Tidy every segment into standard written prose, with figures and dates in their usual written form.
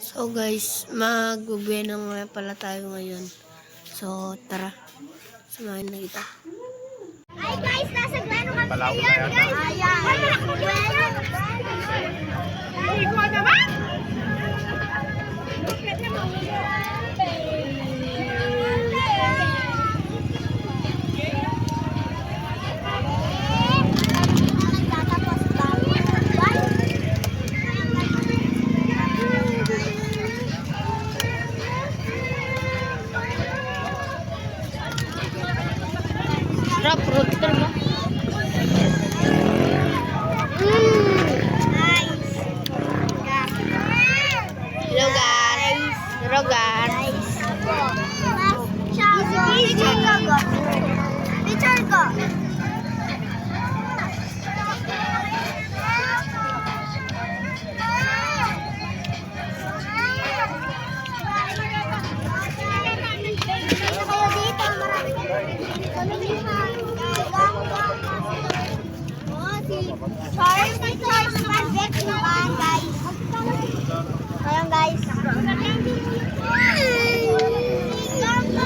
So guys, mag-Bueno nga pala tayo ngayon. So tara, samahin na kita. Ay guys, nasa Bueno kami ngayon guys. Ayan. Bueno. Ikaw naman? Sarap, road trip ba? Hello guys. Hello guys. Picture ko. Kayo dito, marami Charles, perfect naman guys. Ayan guys.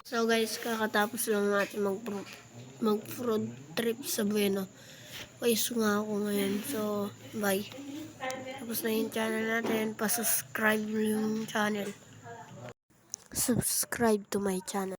So guys, kakatapos lang natin mag-road trip sa Bueno. Guys nga ako ngayon. So, bye. Tapos na yung channel natin. Pa-subscribe yung channel. Subscribe to my channel.